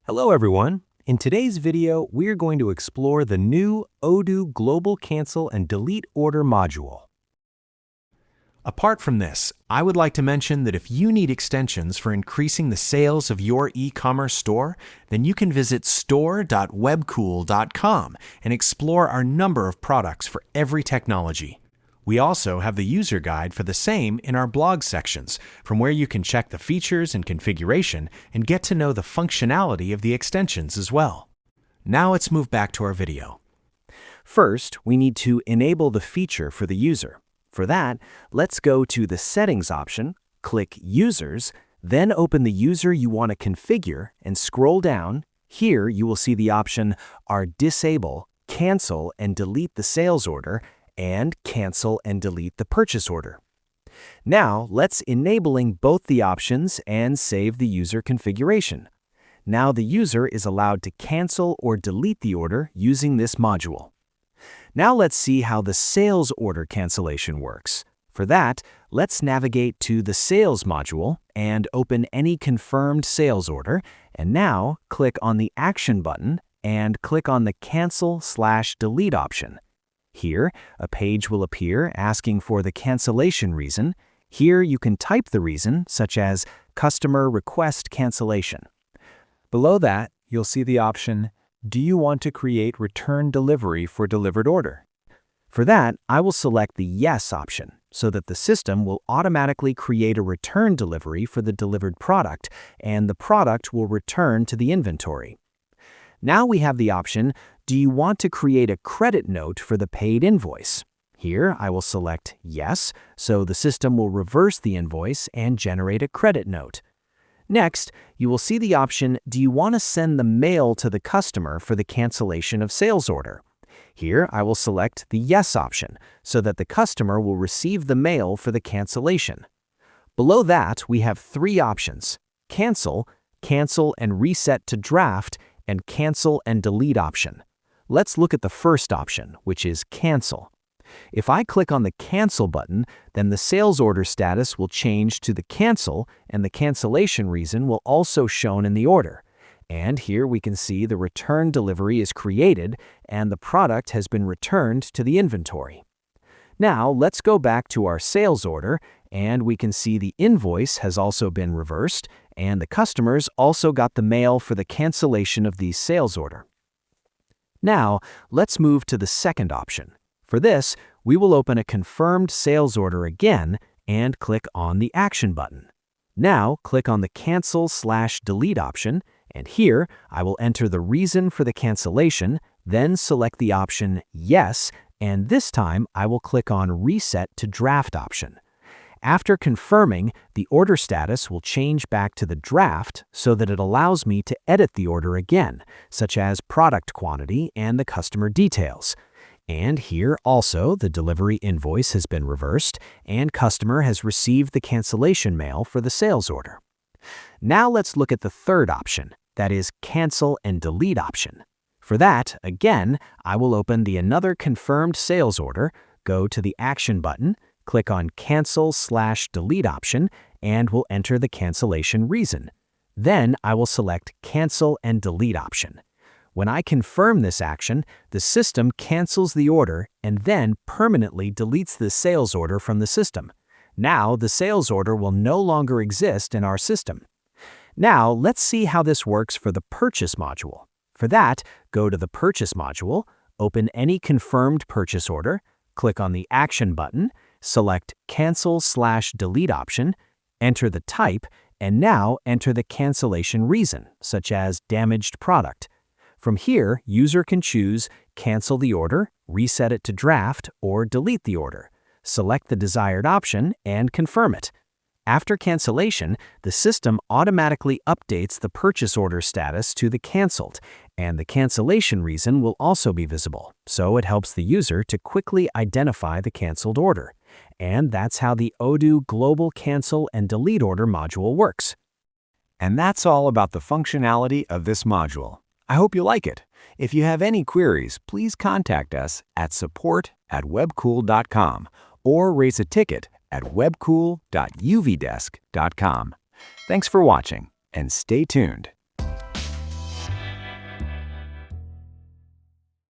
Hello everyone. In today's video, we're going to explore the new Odoo Global Cancel and Delete Order module. Apart from this, I would like to mention that if you need extensions for increasing the sales of your e-commerce store, then you can visit store.webkul.com and explore our number of products for every technology. We also have the user guide for the same in our blog sections, from where you can check the features and configuration and get to know the functionality of the extensions as well. Now let's move back to our video. First, we need to enable the feature for the user. For that, let's go to the Settings option, click Users, then open the user you want to configure and scroll down. Here you will see the option Disable, Cancel, and Delete the Sales Order, and cancel and delete the purchase order. Now, let's enabling both the options and save the user configuration. Now the user is allowed to cancel or delete the order using this module. Now let's see how the sales order cancellation works. For that, let's navigate to the Sales module and open any confirmed sales order, and now click on the Action button and click on the Cancel/Delete option. Here, a page will appear asking for the cancellation reason. Here you can type the reason, such as Customer Request Cancellation. Below that, you'll see the option, Do you want to create return delivery for delivered order? For that, I will select the Yes option, so that the system will automatically create a return delivery for the delivered product, and the product will return to the inventory. Now we have the option, do you want to create a credit note for the paid invoice? Here I will select Yes, so the system will reverse the invoice and generate a credit note. Next, you will see the option, do you want to send the mail to the customer for the cancellation of sales order? Here I will select the Yes option, so that the customer will receive the mail for the cancellation. Below that, we have three options, Cancel, Cancel and Reset to Draft, and Cancel and Delete option. Let's look at the first option, which is Cancel. If I click on the Cancel button, then the sales order status will change to the Cancel, and the cancellation reason will also shown in the order. And here we can see the return delivery is created, and the product has been returned to the inventory. Now let's go back to our sales order, and we can see the invoice has also been reversed, and the customers also got the mail for the cancellation of the sales order. Now, let's move to the second option. For this, we will open a confirmed sales order again and click on the Action button. Now, click on the Cancel/Delete option, and here I will enter the reason for the cancellation, then select the option Yes, and this time I will click on Reset to Draft option. After confirming, the order status will change back to the draft so that it allows me to edit the order again, such as product quantity and the customer details. And here also, the delivery invoice has been reversed and customer has received the cancellation mail for the sales order. Now let's look at the third option, that is Cancel and Delete option. For that, again, I will open the Another Confirmed Sales Order, go to the Action button, click on Cancel/Delete option, and will enter the cancellation reason. Then I will select Cancel and Delete option. When I confirm this action, the system cancels the order and then permanently deletes the sales order from the system. Now the sales order will no longer exist in our system. Now let's see how this works for the Purchase module. For that, go to the Purchase module, open any confirmed purchase order, click on the Action button, select Cancel/Delete option, enter the type, and now enter the cancellation reason, such as damaged product. From here, user can choose Cancel the order, reset it to draft, or delete the order. Select the desired option and confirm it. After cancellation, the system automatically updates the purchase order status to the canceled, and the cancellation reason will also be visible, so it helps the user to quickly identify the canceled order. And that's how the Odoo Global Cancel and Delete Order module works. And that's all about the functionality of this module. I hope you like it. If you have any queries, please contact us at support@webkul.com or raise a ticket at webkul.uvdesk.com. Thanks for watching, and stay tuned.